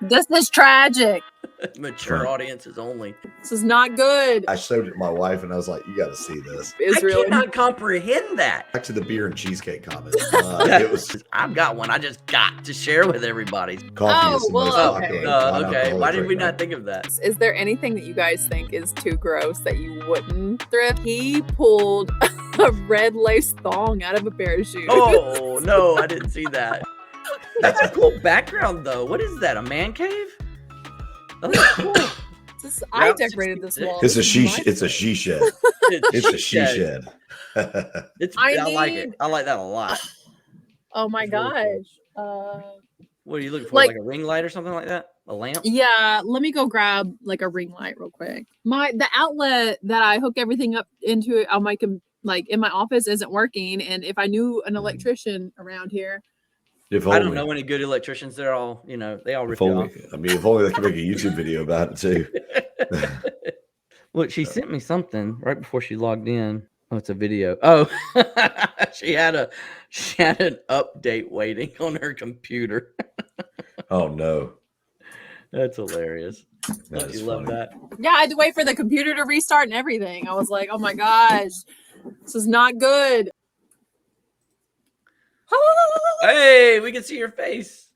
This is tragic. Mature audiences only. This is not good. I showed it to my wife and I was like, you got to see this. Israel. I cannot comprehend that. Back to the beer and cheesecake comment. It was I've got one. I just got to share with everybody. coffee is the most okay. popular. Okay. Why did we not think of that? Is there anything that you guys think is too gross that you wouldn't thrift? He pulled a red lace thong out of a pair of shoes. Oh, no, I didn't see that. That's a cool background, though. What is that, a man cave? Oh, that's cool. I decorated this wall. It's a she shed. It's a she shed. I like it. I like that a lot. Oh my gosh. Really cool. What are you looking for? Like a ring light or something like that? A lamp? Yeah, let me go grab like a ring light real quick. The outlet that I hook everything up into on my in my office isn't working, and if I knew an electrician around here. I don't know any good electricians. They're all, they all rip you off. I mean, if only they could make a YouTube video about it too. Look, she sent me something right before she logged in. Oh, it's a video. Oh, she had an update waiting on her computer. Oh no, that's hilarious. Don't you love that? Yeah, I had to wait for the computer to restart and everything. I was like, oh my gosh, this is not good. Hey, we can see your face.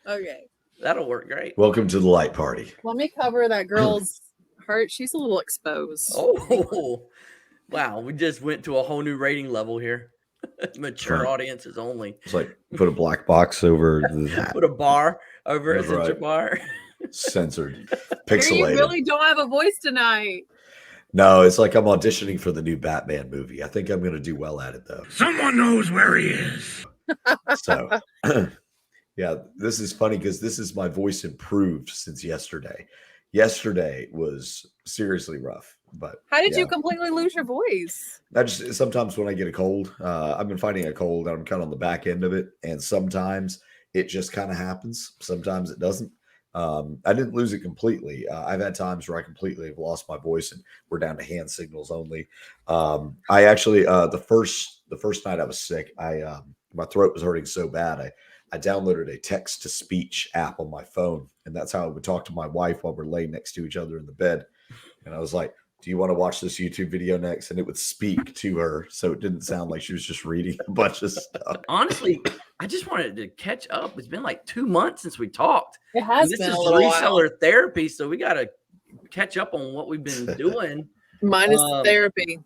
Okay. That'll work great. Welcome to the light party. Let me cover that girl's hurt. She's a little exposed. Oh, wow. We just went to a whole new rating level here. Mature audiences only. It's like put a black box over that. Put a bar over a censor bar. Censored. Pixelated. You really don't have a voice tonight. No, it's like I'm auditioning for the new Batman movie. I think I'm going to do well at it, though. Someone knows where he is. So, yeah, this is funny because this is my voice improved since yesterday. Yesterday was seriously rough. But how did you completely lose your voice? I just sometimes when I get a cold, I've been fighting a cold. I'm kind of on the back end of it, and sometimes it just kind of happens. Sometimes it doesn't. I didn't lose it completely. I've had times where I completely have lost my voice and we're down to hand signals only. I actually, the first night I was sick, my throat was hurting so bad. I downloaded a text to speech app on my phone, and that's how I would talk to my wife while we're laying next to each other in the bed. And I was like, do you want to watch this YouTube video next? And it would speak to her. So it didn't sound like she was just reading a bunch of stuff. Honestly, I just wanted to catch up. It's been like 2 months since we talked. It has been. This is reseller therapy. So we got to catch up on what we've been doing. Minus therapy.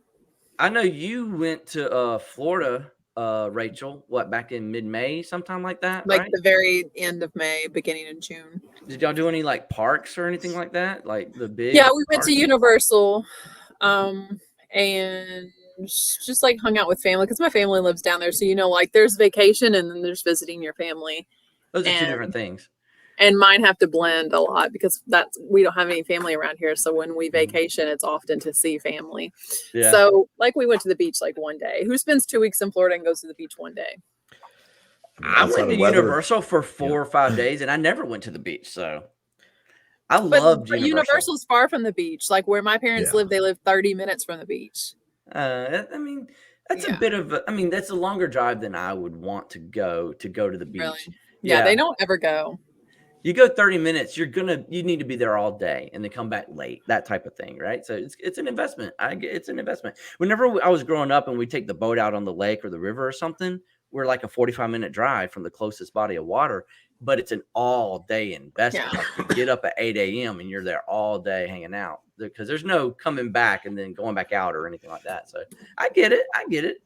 I know you went to Florida, Rachel, back in mid-May, sometime like that? Like right? the very end of May, beginning of June. Did y'all do any like parks or anything like that? Like the big we went to Universal and just like hung out with family because my family lives down there. So, like there's vacation and then there's visiting your family. Those are two different things. And mine have to blend a lot because we don't have any family around here. So when we vacation, it's often to see family. Yeah. So like we went to the beach like one day. Who spends 2 weeks in Florida and goes to the beach one day? I went to Universal for 4 or 5 days and I never went to the beach. So I loved Universal. Universal's far from the beach. Like where my parents live, they live 30 minutes from the beach. I mean, that's a bit of that's a longer drive than I would want to go to the beach. Really? Yeah, they don't ever go. You go 30 minutes, you need to be there all day and then come back late, that type of thing, right? So it's an investment. It's an investment. Whenever I was growing up and we take the boat out on the lake or the river or something, we're like a 45-minute drive from the closest body of water, but it's an all-day investment. Yeah. Like you get up at 8 a.m. and you're there all day hanging out because there's no coming back and then going back out or anything like that. So I get it.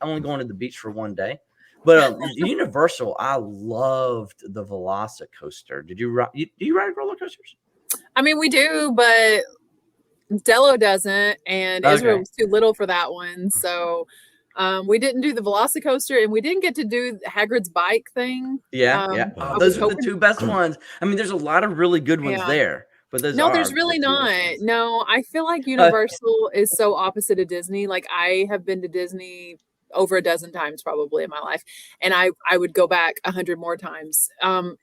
I'm only going to the beach for one day. But Universal, I loved the Velocicoaster. Do you ride roller coasters? I mean, we do, but Dello doesn't, and Israel was too little for that one. So we didn't do the Velocicoaster, and we didn't get to do Hagrid's bike thing. Yeah. Those are the two best ones. I mean, there's a lot of really good ones there. But there's really not. No, I feel like Universal is so opposite of Disney. Like I have been to Disney over a dozen times probably in my life. And I would go back 100 more times.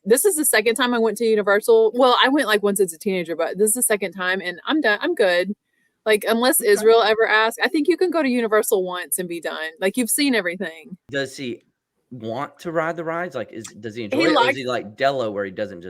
This is the second time I went to Universal. Well, I went like once as a teenager, but this is the second time and I'm done. I'm good. Like, unless Israel ever asks, I think you can go to Universal once and be done. Like, you've seen everything. want to ride the rides? Like, does he enjoy He it? Or likes- is he like Dello where he doesn't?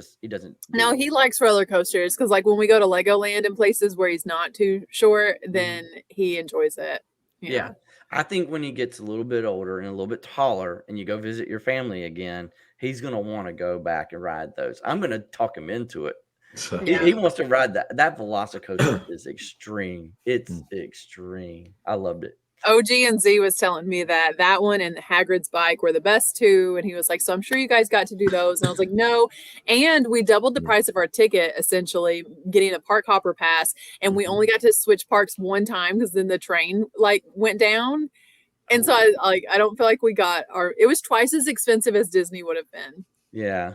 No, he likes roller coasters because, like, when we go to Legoland and places where he's not too short, then he enjoys it. Yeah. I think when he gets a little bit older and a little bit taller and you go visit your family again, he's going to want to go back and ride those. I'm going to talk him into it. He wants to ride that. That Velocicoaster is extreme. It's extreme. I loved it. OG and Z was telling me that one and Hagrid's bike were the best two. And he was like, so I'm sure you guys got to do those. And I was like, no. And we doubled the price of our ticket, essentially getting a park hopper pass. And we only got to switch parks one time because then the train like went down. And so I don't feel like we got it was twice as expensive as Disney would have been. Yeah.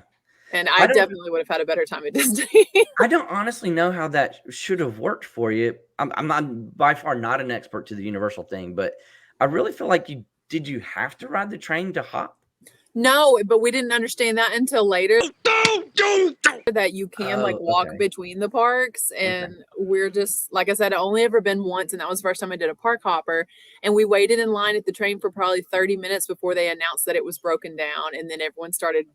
And I definitely would have had a better time at Disney. I don't honestly know how that should have worked for you. I'm not by far not an expert to the Universal thing, but I really feel like did you have to ride the train to hop? No, but we didn't understand that until later. That you can like walk between the parks, and we're just, like I said, I only ever been once, and that was the first time I did a park hopper. And we waited in line at the train for probably 30 minutes before they announced that it was broken down, and then everyone started,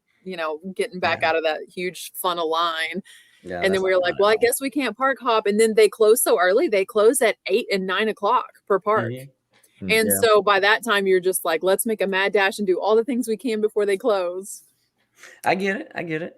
getting back out of that huge funnel line. Yeah, and then we were like, well, I guess we can't park hop. And then they close so early; they close at 8 and 9 o'clock per park. And so by that time, you're just like, let's make a mad dash and do all the things we can before they close. I get it.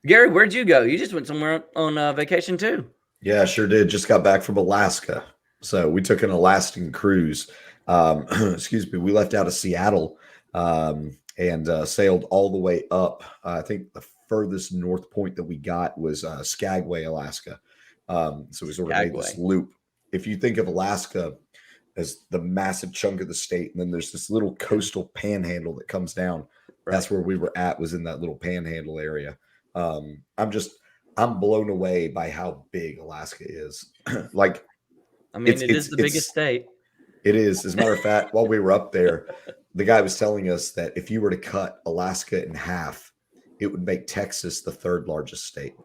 Gary, where'd you go? You just went somewhere on vacation too. Yeah, I sure did. Just got back from Alaska. So we took an Alaskan cruise. Excuse me. We left out of Seattle and sailed all the way up. I think the furthest north point that we got was Skagway, Alaska. So we sort of made this loop. If you think of Alaska as the massive chunk of the state, and then there's this little coastal panhandle that comes down. Right. That's where we were at, was in that little panhandle area. I'm blown away by how big Alaska is. It is the biggest state. It is. As a matter of fact, while we were up there, the guy was telling us that if you were to cut Alaska in half, it would make Texas the third largest state.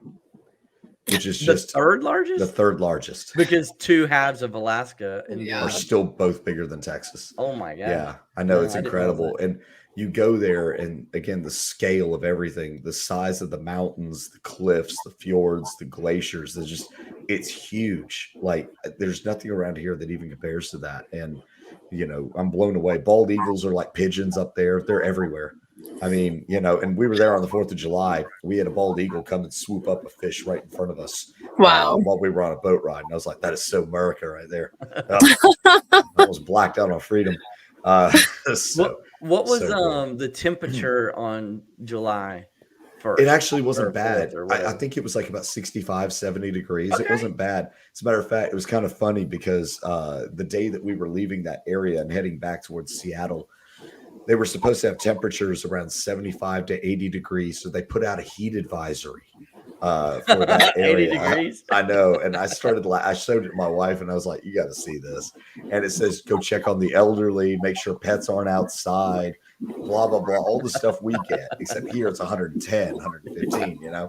Which is just third largest? The third largest. Because two halves of Alaska are still both bigger than Texas. Oh my God. Yeah, I know. It's incredible. And you go there, and again, the scale of everything, the size of the mountains, the cliffs, the fjords, the glaciers, it's huge. Like, there's nothing around here that even compares to that. And, I'm blown away. Bald eagles are like pigeons up there. They're everywhere. I mean, and we were there on the 4th of July. We had a bald eagle come and swoop up a fish right in front of us. Wow. While we were on a boat ride. And I was like, that is so America right there. I was blacked out on freedom. What was the temperature on July 1st? It actually wasn't bad. I think it was like about 65, 70 degrees. Okay. It wasn't bad. As a matter of fact, it was kind of funny because the day that we were leaving that area and heading back towards Seattle, they were supposed to have temperatures around 75 to 80 degrees. So they put out a heat advisory for that area. 80 degrees. I know. And I showed it to my wife, and I was like, you got to see this. And it says, go check on the elderly, make sure pets aren't outside, blah, blah, blah, all the stuff we get. Except here it's 110, 115,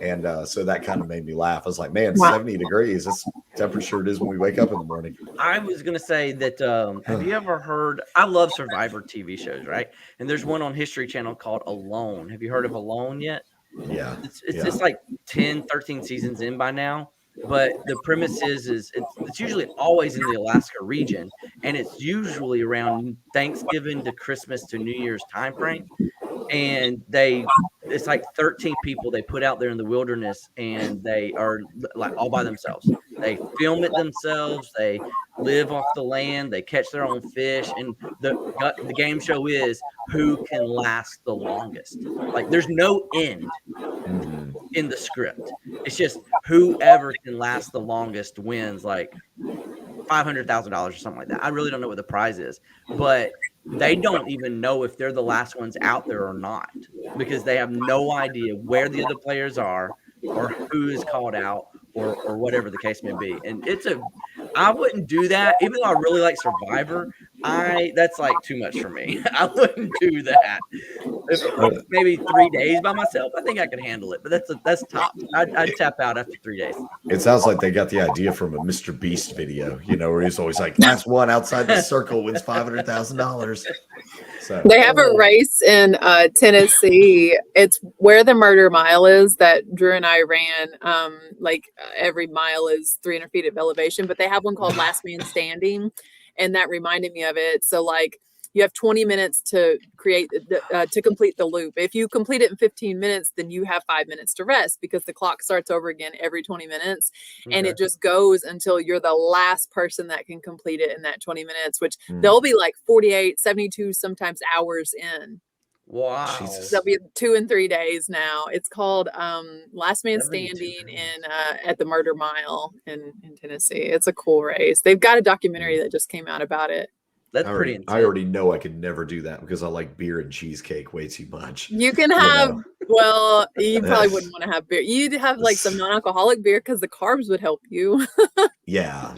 And so that kind of made me laugh. I was like, man, 70 degrees. That's the temperature it is when we wake up in the morning. I was going to say that, have you ever heard, I love Survivor TV shows, right? And there's one on History Channel called Alone. Have you heard of Alone yet? Yeah. It's just like 10, 13 seasons in by now. But the premise is it's usually always in the Alaska region. And it's usually around Thanksgiving to Christmas to New Year's time frame. And it's like 13 people they put out there in the wilderness, and they are like all by themselves. They film it themselves. They live off the land. They catch their own fish. And the game show is who can last the longest. Like, there's no end in the script. It's just whoever can last the longest wins, like $500,000 or something like that. I really don't know what the prize is, but they don't even know if they're the last ones out there or not, because they have no idea where the other players are or who is called out or whatever the case may be. And I wouldn't do that. Even though I really like Survivor, that's like too much for me. I wouldn't do that. If maybe 3 days by myself, I think I could handle it, but that's top. I'd tap out after 3 days. It sounds like they got the idea from a Mr. Beast video, where he's always like, last one outside the circle wins $500,000. So They have a race in Tennessee. It's where the Murder Mile is that Drew and I ran. Every mile is 300 feet of elevation, but they have one called Last Man Standing, and that reminded me of it. So like you have 20 minutes to to complete the loop. If you complete it in 15 minutes, then you have 5 minutes to rest because the clock starts over again every 20 minutes. And it just goes until you're the last person that can complete it in that 20 minutes, which they'll be like 48, 72, sometimes hours in. Wow. Jesus. They'll be 2 and 3 days now. It's called Last Man Standing at the Murder Mile in Tennessee. It's a cool race. They've got a documentary that just came out about it. That's pretty intense. I already know I could never do that because I like beer and cheesecake way too much. You can have, well, you probably wouldn't want to have beer. You'd have like some non-alcoholic beer because the carbs would help you. Yeah.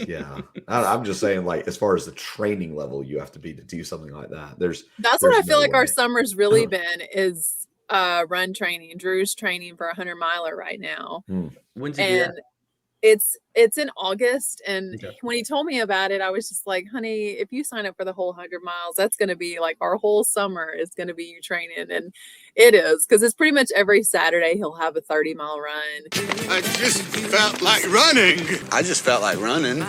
I'm just saying, like, as far as the training level you have to be to do something like that. That's what I feel like our summer's really been is run training. Drew's training for a 100-miler right now. When's he do that? It's in August, and when he told me about it, I was just like, honey, if you sign up for the whole 100 miles, that's going to be like our whole summer is going to be you training. And it is, because it's pretty much every Saturday he'll have a 30-mile run. I just felt like running.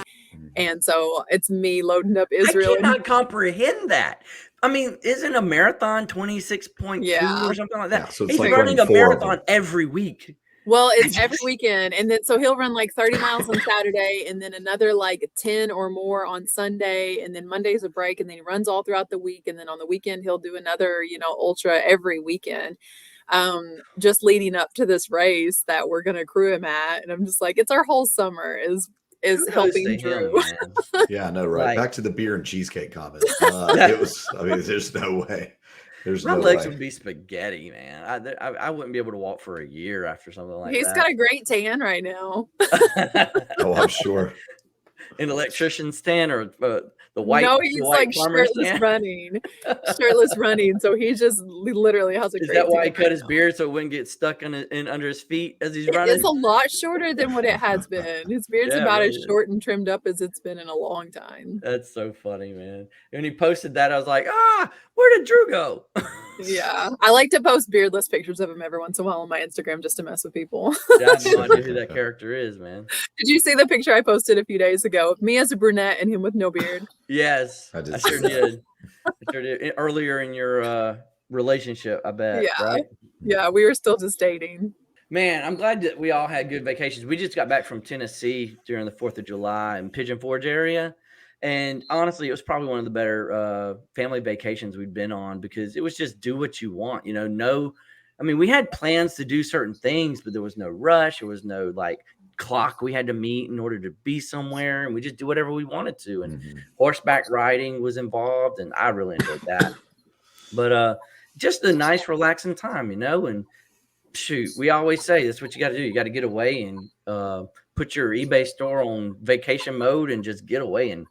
And so it's me loading up Israel. I cannot comprehend that. I mean, isn't a marathon 26.2 or something like that? Yeah, so he's like running a marathon every week. Well, it's every weekend. And then so he'll run like 30 miles on Saturday and then another like 10 or more on Sunday. And then Monday's a break. And then he runs all throughout the week. And then on the weekend, he'll do another, ultra every weekend. Just leading up to this race that we're going to crew him at. And I'm just like, it's our whole summer is helping Drew. Yeah, I know, right? Back to the beer and cheesecake comment. There's no way. My legs would be spaghetti, man. I wouldn't be able to walk for a year after something like that. He's got a great tan right now. Oh, I'm sure. An electrician's tan or the white. No, he's like shirtless running. So he just literally has a great. Is that why he cut his beard so it wouldn't get stuck in under his feet as he's running? It's a lot shorter than what it has been. His beard's about as short and trimmed up as it's been in a long time. That's so funny, man. When he posted that, I was like, where did Drew go? Yeah, I like to post beardless pictures of him every once in a while on my Instagram just to mess with people. Yeah, I have no idea who that character is, man. Did you see the picture I posted a few days ago of me as a brunette and him with no beard? Yes, I sure did. Earlier in your relationship, I bet. Yeah, right? Yeah, we were still just dating. Man, I'm glad that we all had good vacations. We just got back from Tennessee during the 4th of July in Pigeon Forge area. And honestly, it was probably one of the better family vacations we'd been on because it was just do what you want. We had plans to do certain things, but there was no rush. There was no clock we had to meet in order to be somewhere. And we just do whatever we wanted to. And horseback riding was involved. And I really enjoyed that. But just a nice, relaxing time, and shoot, we always say that's what you got to do. You got to get away and put your eBay store on vacation mode and just get away and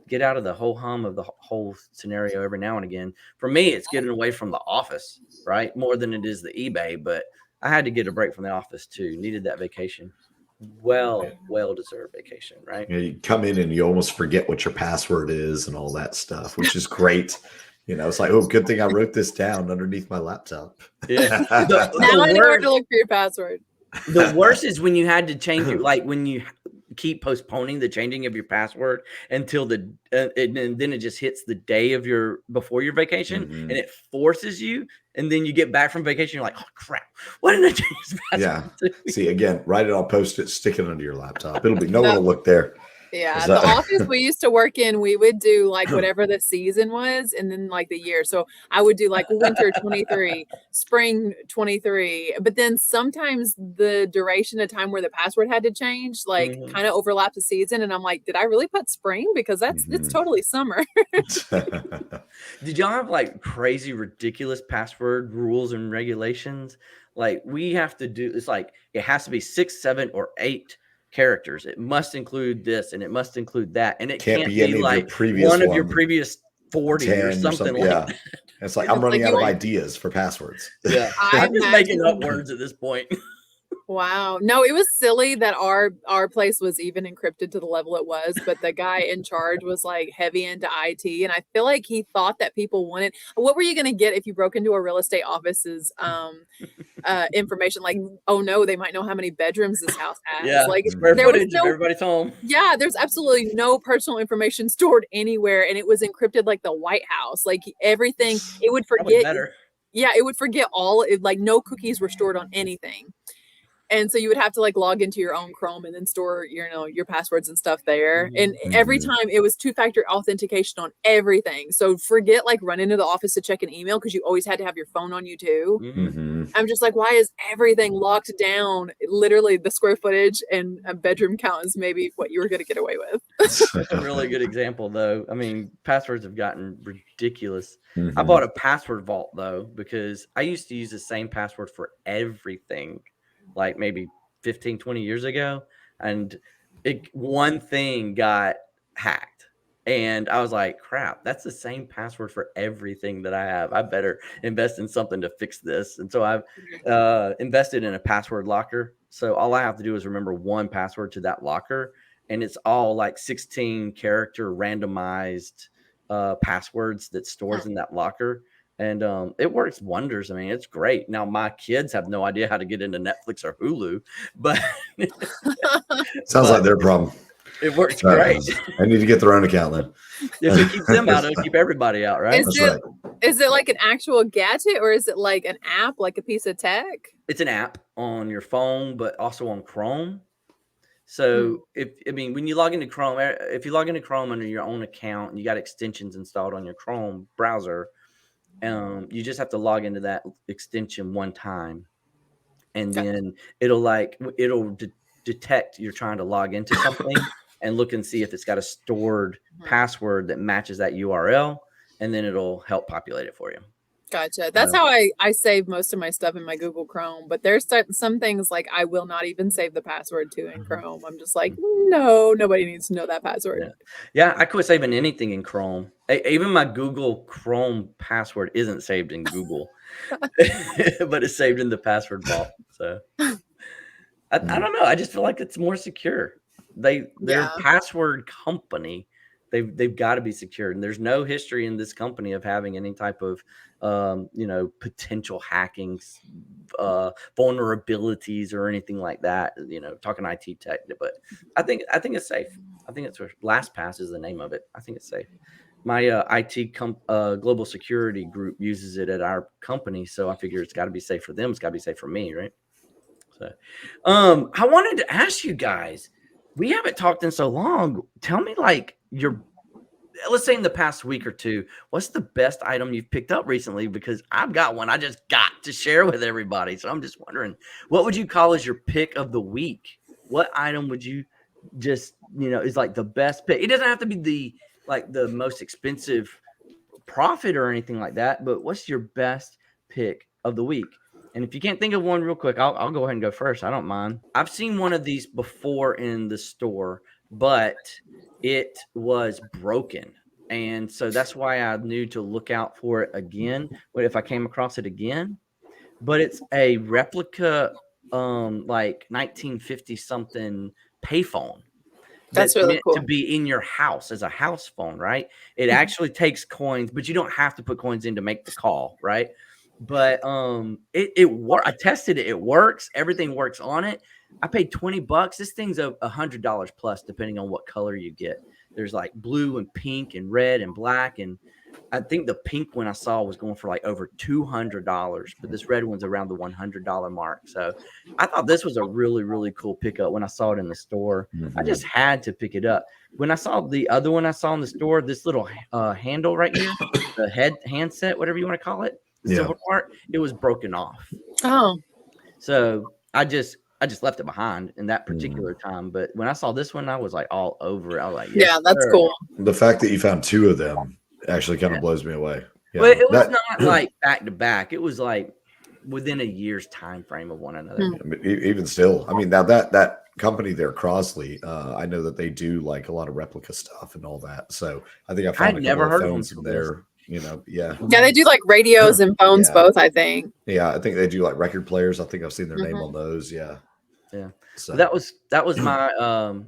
get out of the whole hum of the whole scenario every now and again. For me, it's getting away from the office, right? More than it is the eBay, but I had to get a break from the office too. Needed that vacation. Well-deserved vacation, right? Yeah, you come in and you almost forget what your password is and all that stuff, which is great. It's like, oh, good thing I wrote this down underneath my laptop. Yeah. Now I know where to look for your password. The worst is when you had to change it, when you keep postponing the changing of your password until and then it just hits the day of before your vacation and it forces you. And then you get back from vacation. You're like, oh crap, why didn't I change this password? Yeah. See, again, write it on Post-it, stick it under your laptop. It'll be no one will look there. Yeah, the office we used to work in, we would do whatever the season was and then the year. So I would do winter 23, spring 23. But then sometimes the duration of time where the password had to change kind of overlapped the season. And I'm like, did I really put spring? Because it's totally summer. Did y'all have crazy, ridiculous password rules and regulations? We have to do, it's it has to be 6, 7, or 8 characters. It must include this and it must include that, and it can't be one of your previous 40 or something like that. It's I'm running out of ideas for passwords. Yeah, I'm just making up words at this point. Wow. No, it was silly that our place was even encrypted to the level it was, but the guy in charge was like heavy into IT, and I feel like he thought that people wanted. What were you going to get if you broke into a real estate office's information? Like, oh no, they might know how many bedrooms this house has. Yeah, Like square there was footage of everybody's home. yeah, there's absolutely no personal information stored anywhere, and it was encrypted like the White House. Like everything, it would Probably forget. better. Yeah, it would forget all. Like no cookies were stored on anything. And so you would have to like log into your own Chrome and then store, your passwords and stuff there. And every time it was 2-factor authentication on everything. So forget like running into the office to check an email because you always had to have your phone on you too. I'm just like, why is everything locked down? Literally the square footage and a bedroom count is maybe what you were going to get away with. That's a really good example though. I mean, passwords have gotten ridiculous. I bought a password vault though, because I used to use the same password for everything. Like maybe 15, 20 years ago. And one thing got hacked. And I was like, crap, that's the same password for everything that I have. I better invest in something to fix this. And so I've invested in a password locker. So all I have to do is remember one password to that locker. And it's all like 16 character randomized passwords that stores in that locker. And it works wonders. I mean, it's great. Now, my kids have no idea how to get into Netflix or Hulu, but sounds like their problem. It works great. I need to get their own account then. If it keeps them out, it'll keep everybody out, right? Is it like an actual gadget or is it like an app, like a piece of tech? It's an app on your phone, but also on Chrome. So when you log into Chrome, if you log into Chrome under your own account and you got extensions installed on your Chrome browser, you just have to log into that extension one time, and then it'll detect you're trying to log into something and look and see if it's got a stored password that matches that URL, and then it'll help populate it for you. Gotcha. That's how I save most of my stuff in my Google Chrome. But there's some things like I will not even save the password to in Chrome. I'm just like, no, nobody needs to know that password. Yeah, I quit saving anything in Chrome. Even my Google Chrome password isn't saved in Google, but it's saved in the password vault. So I don't know. I just feel like it's more secure. Their password company. They've got to be secured, and there's no history in this company of having any type of potential hacking vulnerabilities or anything like that. Talking IT tech, but I think it's safe. I think it's LastPass is the name of it. I think it's safe. My IT global security group uses it at our company, so I figure it's got to be safe for them. It's got to be safe for me, right? So, I wanted to ask you guys. We haven't talked in so long. Tell me, let's say in the past week or two, what's the best item you've picked up recently? Because I've got one I just got to share with everybody. So I'm just wondering, what would you call as your pick of the week? What item would you just, is like the best pick? It doesn't have to be the most expensive profit or anything like that, but what's your best pick of the week? And if you can't think of one real quick, I'll go ahead and go first. I don't mind. I've seen one of these before in the store, but it was broken. And so that's why I knew to look out for it again. What if I came across it again? But it's a replica, 1950 something payphone. That's really meant cool. to be in your house as a house phone, right? It actually takes coins, but you don't have to put coins in to make the call, right? But it worked. I tested it. It works. Everything works on it. I paid $20. This thing's $100 plus, depending on what color you get. There's like blue and pink and red and black, and I think the pink one I saw was going for like over $200, but this red one's around the $100 mark. So I thought this was a really, really cool pickup when I saw it in the store. I just had to pick it up. When I saw the other one I saw in the store, this little handle right here, the handset, whatever you want to call it, the silver part, it was broken off. Oh, so I just left it behind in that particular time. But when I saw this one, I was like all over it. I was like, yeah, that's cool. The fact that you found two of them actually kind of blows me away. Yeah. Well, it was not like back to back. It was like within a year's time frame of one another. Even still, I mean, now that company there, Crosley, I know that they do like a lot of replica stuff and all that. So I think I found a couple of phones in there. Yeah, they do like radios and phones both, I think. Yeah, I think they do like record players. I think I've seen their name on those. Yeah. Yeah. So That was my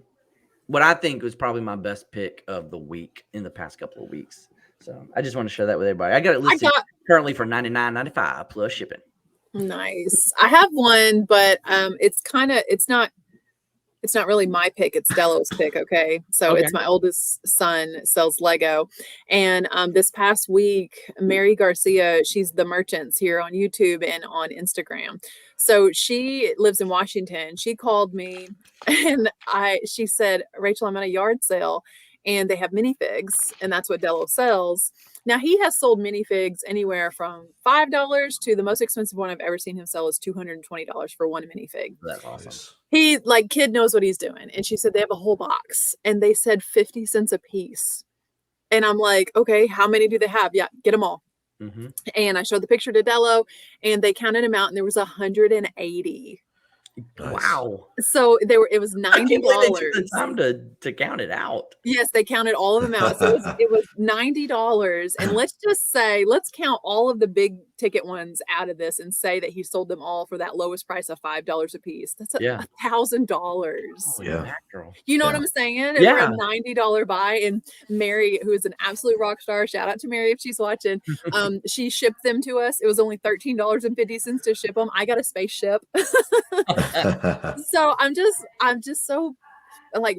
what I think was probably my best pick of the week in the past couple of weeks. So I just want to share that with everybody. I got it listed currently for $99.95 plus shipping. Nice. I have one, but it's not really my pick. It's Delo's pick. Okay. So it's my oldest son sells Lego. And this past week, Mary Garcia, she's the merchants here on YouTube and on Instagram. So she lives in Washington. She called me and she said, Rachel, I'm at a yard sale and they have minifigs, and that's what Delo sells. Now he has sold minifigs anywhere from $5 to the most expensive one I've ever seen him sell is $220 for one minifig. That's awesome. He kid knows what he's doing. And she said they have a whole box and they said 50 cents a piece. And I'm like, okay, how many do they have? Yeah, get them all. Mm-hmm. And I showed the picture to Delo and they counted them out and there was 180. Nice. Wow. So it was $90. I can't believe they took the time to count it out. Yes, they counted all of them out. So it was $90. And let's just say, let's count all of the big ticket ones out of this and say that he sold them all for that lowest price of $5 a piece. That's $1,000. Yeah. You know what I'm saying? For a $90 buy. And Mary, who is an absolute rock star, shout out to Mary if she's watching. She shipped them to us. It was only $13.50 to ship them. I got a spaceship. So I'm just so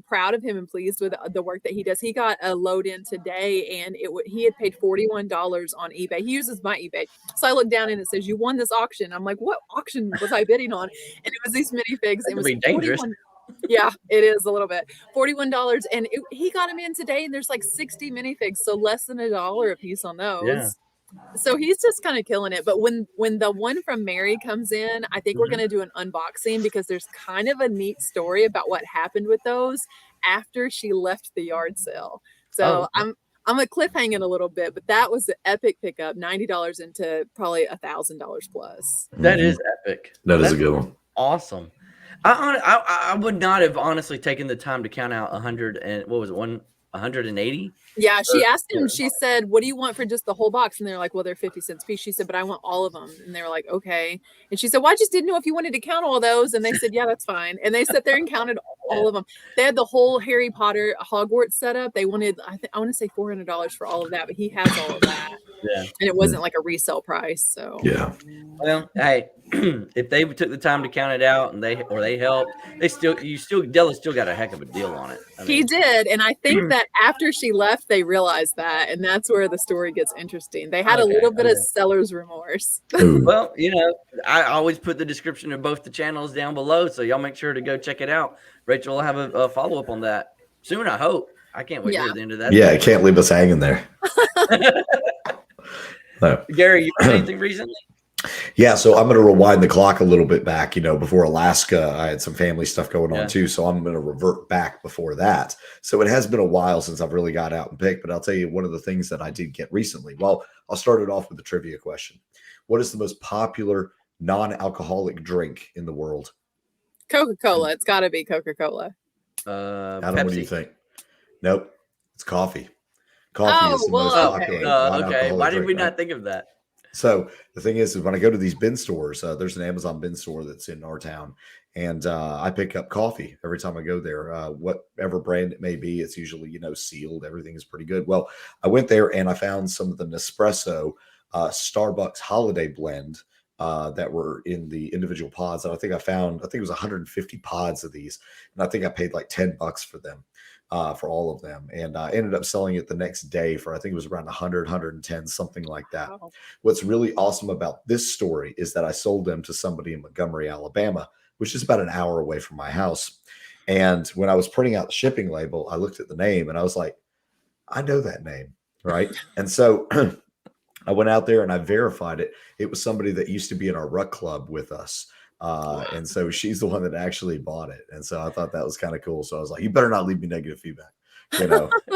proud of him and pleased with the work that he does. He got a load in today and he had paid $41 on eBay. He uses my eBay. So I look down and it says, you won this auction. I'm like, what auction was I bidding on? And it was these minifigs. It was dangerous. Yeah, it is a little bit. $41. And he got them in today and there's 60 minifigs. So less than $1 a piece on those. Yeah. So he's just kind of killing it. But when the one from Mary comes in, I think we're going to do an unboxing because there's kind of a neat story about what happened with those after she left the yard sale. So I'm a cliffhanging a little bit, but that was an epic pickup, $90 into probably $1,000 plus. That is epic. That's a good one. Awesome. I would not have honestly taken the time to count out 100 and what was it, 180? Yeah, she asked him, she said, what do you want for just the whole box? And they're like, well, they're 50 cents a piece. She said, but I want all of them. And they were like, okay. And she said, well, I just didn't know if you wanted to count all those. And they said, yeah, that's fine. And they sat there and counted all of them. They had the whole Harry Potter Hogwarts setup. They wanted, I want to say $400 for all of that, but he has all of that. Yeah. And it wasn't like a resale price. So yeah. Well, hey, if they took the time to count it out and they helped, Della still got a heck of a deal on it. He did. And I think that after she left, they realized that. And that's where the story gets interesting. They had a little bit of seller's remorse. Well, I always put the description of both the channels down below. So y'all make sure to go check it out. Rachel will have a follow-up on that soon, I hope. I can't wait for the end of that. Yeah, I can't leave us hanging there. No. Gary, you heard anything recently? Yeah, so I'm going to rewind the clock a little bit back. Before Alaska, I had some family stuff going on too. So I'm going to revert back before that. So it has been a while since I've really got out and picked, but I'll tell you one of the things that I did get recently. Well, I'll start it off with a trivia question. What is the most popular non-alcoholic drink in the world? Coca-Cola. It's got to be Coca-Cola. Adam, what do you think? Nope. It's coffee. Coffee is the most popular. Okay. Why did we not think of that? So the thing is when I go to these bin stores, there's an Amazon bin store that's in our town, and I pick up coffee every time I go there. Whatever brand it may be, it's usually sealed. Everything is pretty good. Well, I went there and I found some of the Nespresso Starbucks Holiday Blend that were in the individual pods, and I think it was 150 pods of these, and I think I paid like $10 for them. For all of them, and I ended up selling it the next day for I think it was around 100, 110, something like that. Wow. What's really awesome about this story is that I sold them to somebody in Montgomery, Alabama, which is about an hour away from my house. And when I was printing out the shipping label, I looked at the name and I was like, I know that name, right? And so I went out there and I verified it. It was somebody that used to be in our ruck club with us. And so she's the one that actually bought it. And so I thought that was kind of cool. So I was like, you better not leave me negative feedback.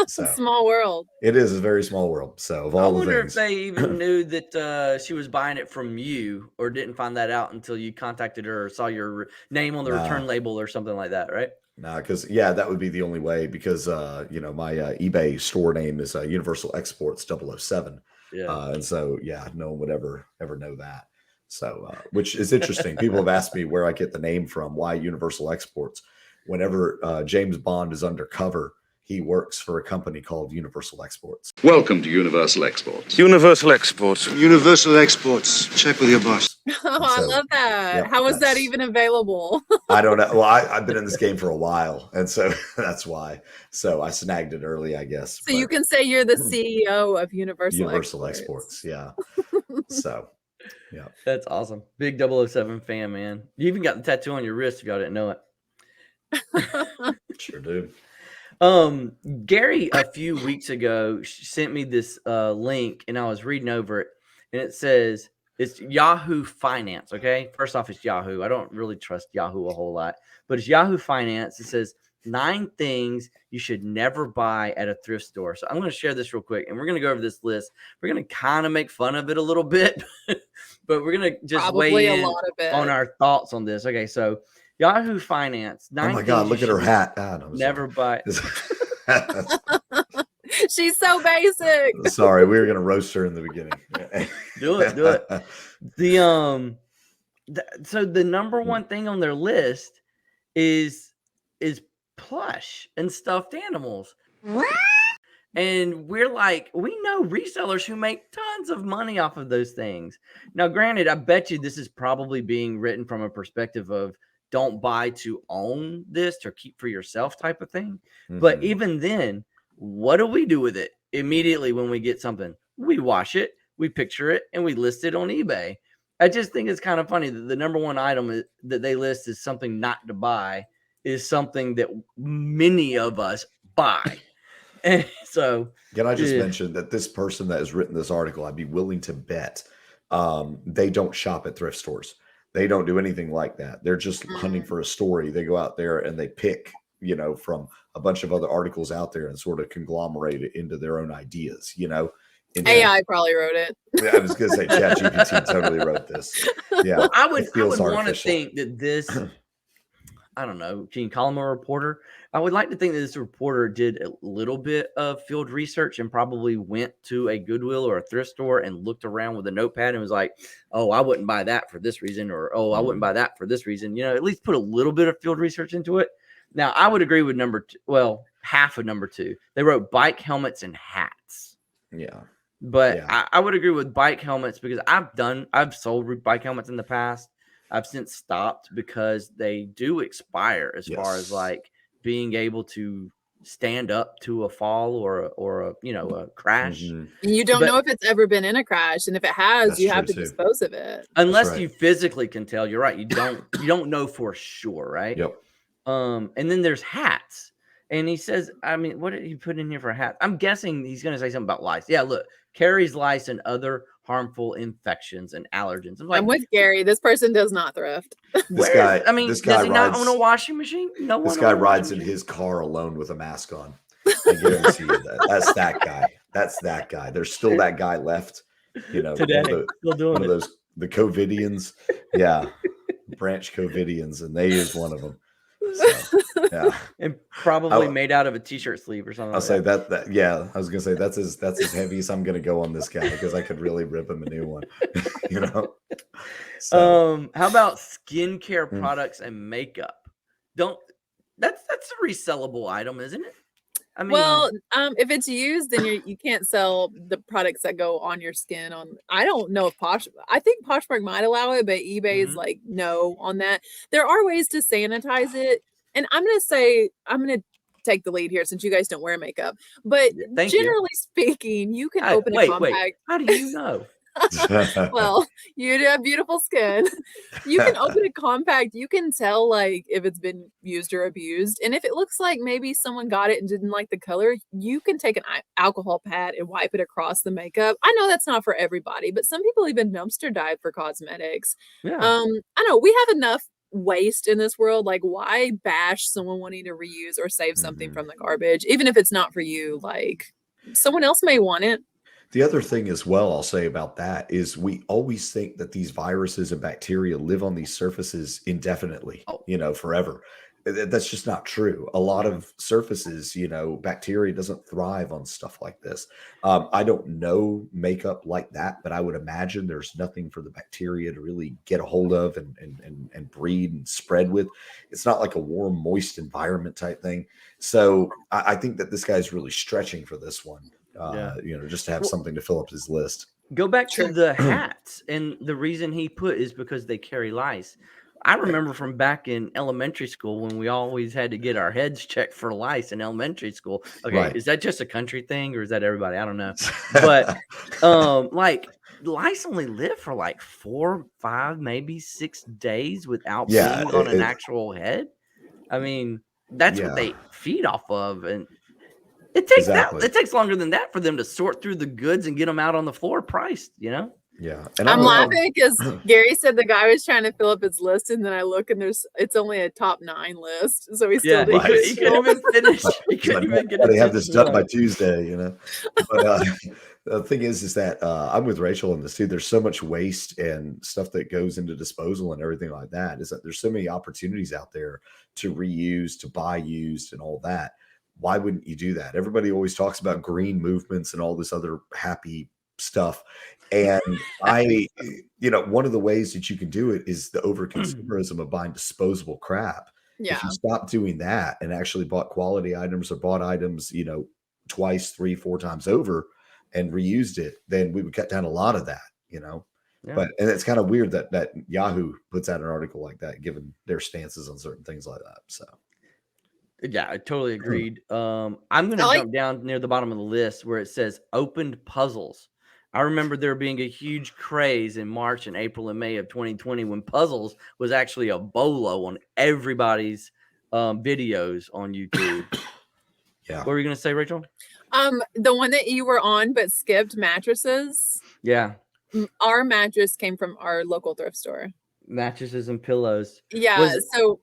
So small world. It is a very small world. So of all the things. I wonder if they even knew that she was buying it from you or didn't find that out until you contacted her or saw your name on the return label or something like that, right? Because that would be the only way because, my eBay store name is Universal Exports 007. Yeah. And so, no one would ever know that. So, which is interesting. People have asked me where I get the name from, why Universal Exports. Whenever James Bond is undercover, he works for a company called Universal Exports. Welcome to Universal Exports. Universal Exports. Universal Exports. Check with your boss. Oh, I love that. Yep, How is that even available? I don't know. Well, I've been in this game for a while, and so that's why. So I snagged it early, I guess. So you can say you're the CEO of Universal Exports. Yeah. So, yeah. That's awesome. Big 007 fan, man. You even got the tattoo on your wrist if y'all didn't know it. Sure do. Gary a few weeks ago sent me this link, and I was reading over it, and it says it's Yahoo Finance. Okay, first off, it's Yahoo. I don't really trust Yahoo a whole lot, but it's Yahoo Finance. It says 9 things you should never buy at a thrift store. So I'm going to share this real quick, and we're going to go over this list. We're going to kind of make fun of it a little bit, but we're going to just Probably weigh in a lot of it on our thoughts on this. Okay, so Yahoo Finance. 9 oh my God! Look at her hat. No, never buy. She's so basic. Sorry, we were gonna roast her in the beginning. Do it. So the number one thing on their list is plush and stuffed animals. What? And we're like, we know resellers who make tons of money off of those things. Now, granted, I bet you this is probably being written from a perspective of don't buy to own this or keep for yourself type of thing. But even then, what do we do with it immediately when we get something? We wash it, we picture it, and we list it on eBay. I just think it's kind of funny that the number one item that they list is something not to buy is something that many of us buy. And so can I just mention that this person that has written this article, I'd be willing to bet they don't shop at thrift stores. They don't do anything like that. They're just hunting for a story. They go out there and they pick, from a bunch of other articles out there and sort of conglomerate it into their own ideas, AI probably wrote it. Yeah, I was going to say ChatGPT totally wrote this. Yeah. Well, I would want to think that this, I don't know, can you call him a reporter? I would like to think that this reporter did a little bit of field research and probably went to a Goodwill or a thrift store and looked around with a notepad and was like, oh, I wouldn't buy that for this reason, or, oh, I wouldn't buy that for this reason. At least put a little bit of field research into it. Now, I would agree with number 2. Well, half of number 2. They wrote bike helmets and hats. Yeah. But yeah. I would agree with bike helmets because I've sold bike helmets in the past. I've since stopped because they do expire as far as like being able to stand up to a fall or a crash. And you don't know if it's ever been in a crash, and if it has, you have to dispose of it. Unless you physically can tell. You're right. You don't know for sure, right? Yep. And then there's hats. And he says, I mean, what did he put in here for a hat? I'm guessing he's going to say something about lice. Yeah, look, carries lice and other harmful infections and allergens. I'm with Gary. This person does not thrift. This guy does he not own a washing machine? No, this guy rides in his car alone with a mask on. I guarantee you that. That's that guy. That's that guy. There's still that guy left. Today, still doing one of those the COVIDians. Yeah, branch COVIDians, and they is one of them. So, yeah, and probably made out of a t-shirt sleeve or something. I'll say that. Yeah, I was gonna say that's as heavy as I'm gonna go on this guy because I could really rip him a new one. So. How about skincare products and makeup? That's a resellable item, isn't it? I mean, well, if it's used, then you can't sell the products that go on your skin. I don't know if I think Poshmark might allow it, but eBay is like no on that. There are ways to sanitize it, and I'm gonna take the lead here since you guys don't wear makeup. But generally speaking, you can open a compact. Wait, how do you know? Well, you have beautiful skin. You can open a compact. You can tell like if it's been used or abused, and if it looks like maybe someone got it and didn't like the color, you can take an alcohol pad and wipe it across the makeup. I know that's not for everybody, but some people even dumpster dive for cosmetics. Yeah. I know we have enough waste in this world. Like, why bash someone wanting to reuse or save something from the garbage, even if it's not for you? Like, someone else may want it. The other thing as well I'll say about that is we always think that these viruses and bacteria live on these surfaces indefinitely, forever. That's just not true. A lot of surfaces, bacteria doesn't thrive on stuff like this. I don't know makeup like that, but I would imagine there's nothing for the bacteria to really get a hold of and breed and spread with. It's not like a warm, moist environment type thing. So I think that this guy's really stretching for this one. Just to have something to fill up his list. Go back to the hats, and the reason he put is because they carry lice. I remember from back in elementary school when we always had to get our heads checked for lice in elementary school. Okay, Right. Is that just a country thing or is that everybody? I don't know. But like lice only live for like 4, 5, maybe 6 days without being on an actual head. I mean, that's what they feed off of, and it takes it takes longer than that for them to sort through the goods and get them out on the floor priced, Yeah. And I'm laughing because Gary said the guy was trying to fill up his list, and then I look and it's only a top 9 list, so he still didn't. He couldn't even finish. He couldn't even get it. They have this done by Tuesday, But the thing is that I'm with Rachel on this too. There's so much waste and stuff that goes into disposal and everything like that. Is that there's so many opportunities out there to reuse, to buy used, and all that. Why wouldn't you do that? Everybody always talks about green movements and all this other happy stuff. And one of the ways that you can do it is the over consumerism of buying disposable crap. Yeah. If you stop doing that and actually bought quality items or bought items, twice, 3, 4 times over and reused it, then we would cut down a lot of that, Yeah. And it's kind of weird that Yahoo puts out an article like that, given their stances on certain things like that. So. Yeah, I totally agreed. I'm going to jump down near the bottom of the list where it says opened puzzles. I remember there being a huge craze in March and April and May of 2020 when puzzles was actually a bolo on everybody's videos on YouTube. Yeah. What were you going to say, Rachel? The one that you were on but skipped, mattresses. Yeah. Our mattress came from our local thrift store. Mattresses and pillows. Yeah. So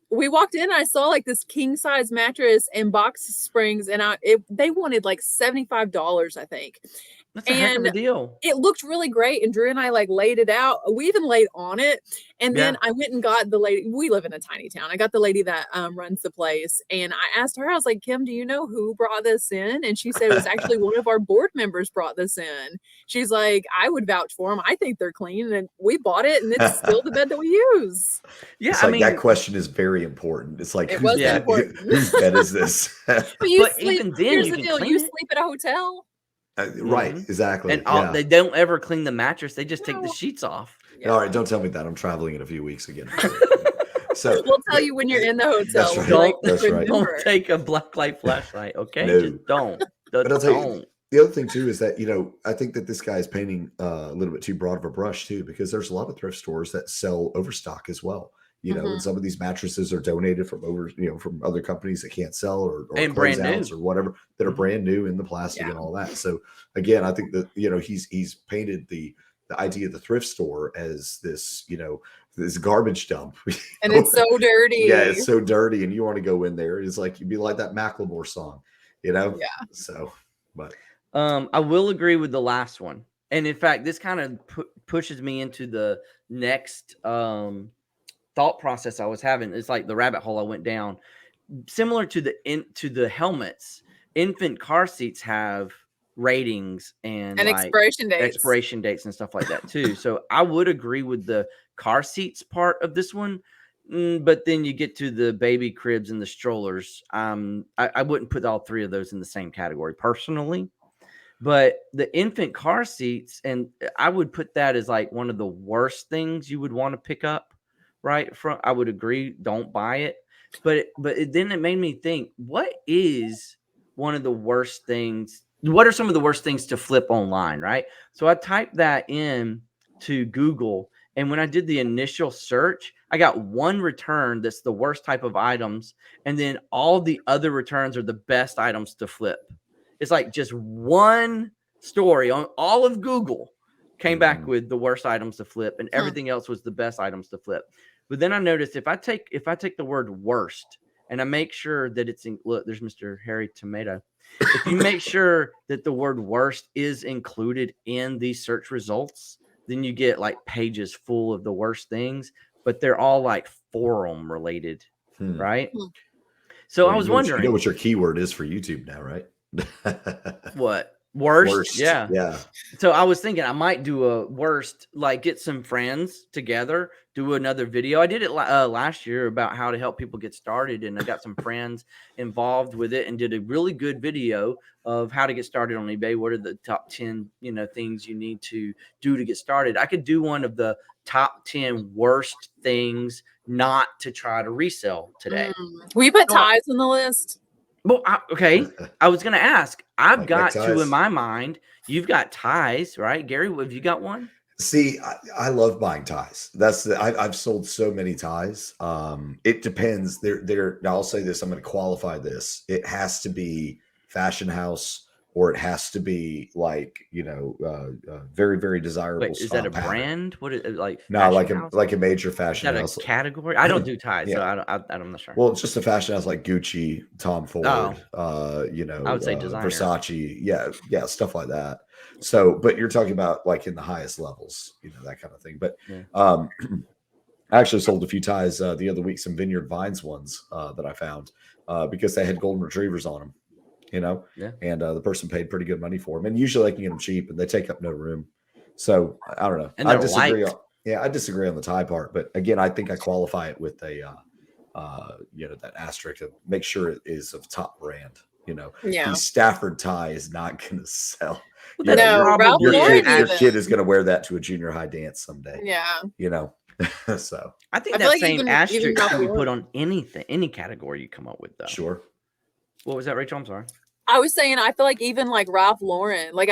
we walked in, I saw like this king size mattress and box springs, and they wanted like $75, I think. That's a heck of a deal. It looked really great. And Drew and I like laid it out. We even laid on it. And then I went and got the lady. We live in a tiny town. I got the lady that runs the place. And I asked her, I was like, Kim, do you know who brought this in? And she said it was actually one of our board members brought this in. She's like, I would vouch for them. I think they're clean. And we bought it, and it's still the bed that we use. Yeah. It's that question is very important. It's like, whose bed is this? But even then, here's the deal. You sleep at a hotel. Right, exactly. And they don't ever clean the mattress. They just take the sheets off. Yeah. All right, don't tell me that. I'm traveling in a few weeks again. So we'll tell you when you're in the hotel. That's right. Don't take a blacklight flashlight, okay? No. Just don't. But I'll tell you, the other thing too is that I think that this guy is painting a little bit too broad of a brush too, because there's a lot of thrift stores that sell overstock as well. And some of these mattresses are donated from from other companies that can't sell or closeouts or whatever that are brand new in the plastic and all that. So again, I think that he's painted the idea of the thrift store as this this garbage dump, and it's so dirty. Yeah, it's so dirty, and you want to go in there. It's like you'd be like that Macklemore song, Yeah. So, but I will agree with the last one, and in fact, this kind of pushes me into the next thought process I was having. It's like the rabbit hole I went down. Similar to the helmets, infant car seats have ratings and like expiration dates and stuff like that too. So I would agree with the car seats part of this one, but then you get to the baby cribs and the strollers. I wouldn't put all 3 of those in the same category personally. But the infant car seats, and I would put that as like one of the worst things you would want to pick up. Right. I would agree. Don't buy it. But then it made me think, what is one of the worst things? What are some of the worst things to flip online? Right. So I typed that in to Google. And when I did the initial search, I got one return that's the worst type of items. And then all the other returns are the best items to flip. It's like just one story on all of Google came back with the worst items to flip, and everything else was the best items to flip. But then I noticed if I take the word worst and I make sure that it's look, there's Mr. Harry Tomato. If you make sure that the word worst is included in these search results, then you get like pages full of the worst things, but they're all like forum related right? Hmm. So Well, I was you wondering know what your keyword is for YouTube now, right? what worst? Worst. Yeah. Yeah. So I was thinking I might do a worst, like get some friends together, do another video. I did it last year about how to help people get started, and I got some friends involved with it and did a really good video of how to get started on eBay. What are the top 10, things you need to do to get started? I could do one of the top 10 worst things not to try to resell today. Will you put So ties on the list? Well, okay. I was going to ask. I've Like got two in neckties? my mind. You've got ties, right, Gary? Have you got one? See, I love buying ties. I've sold so many ties. It depends. Now I'll say this. I'm going to qualify this. It has to be fashion house, or it has to be like very very desirable Wait, is that a pattern. brand? What is it, like No, fashion house? like a major Is fashion that a house. category? I don't do ties, so Yeah. I'm not sure. Well, it's just a fashion house like Gucci, Tom Ford, I would say designer. Versace, yeah, stuff like that. So, but you're talking about like in the highest levels, that kind of thing. But Yeah. I actually sold a few ties the other week, some Vineyard Vines ones that I found because they had golden retrievers on them, Yeah. and the person paid pretty good money for them. And usually I can get them cheap, and they take up no room. So I don't know. And I they're disagree. light. I disagree on the tie part, but again, I think I qualify it with a that asterisk to make sure it is of top brand. Yeah. The Stafford tie is not going to sell. Well, that's No, Ralph probably Lauren Your even. kid is going to wear that to a junior high dance someday. Yeah. So I think I feel that like same even asterisk Ralph can be Lauren. put on anything, any category you come up with, though. sure. What was that, Rachel? I'm sorry. I was saying, I feel like even like Ralph Lauren, like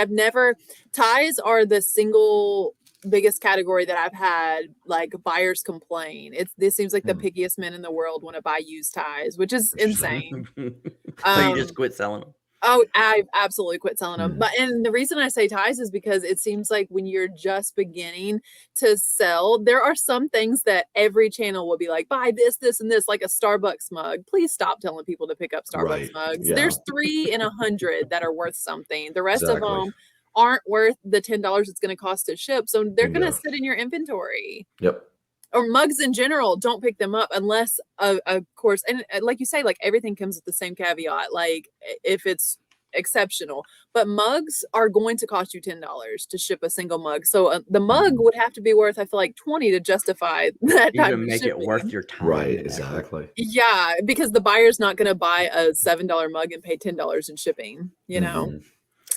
ties are the single biggest category that I've had like buyers complain. This seems like the pickiest men in the world want to buy used ties, which is insane. So you just quit selling them? Oh, I absolutely quit selling them. And the reason I say ties is because it seems like when you're just beginning to sell, there are some things that every channel will be like, buy this, this, and this, like a Starbucks mug. Please stop telling people to pick up Starbucks mugs. Yeah. There's 3 in 100 that are worth something. The rest Exactly. of them aren't worth the $10 it's going to cost to ship. So they're going to Bingo. sit in your inventory. Yep. Or mugs in general, don't pick them up unless, of course, and like you say, like everything comes with the same caveat, like if it's exceptional. But mugs are going to cost you $10 to ship a single mug. So the mug would have to be worth, I feel like, 20 to justify that type Even of make shipping. it worth your time. Right. and effort. Exactly. Yeah, because the buyer's not going to buy a $7 mug and pay $10 in shipping,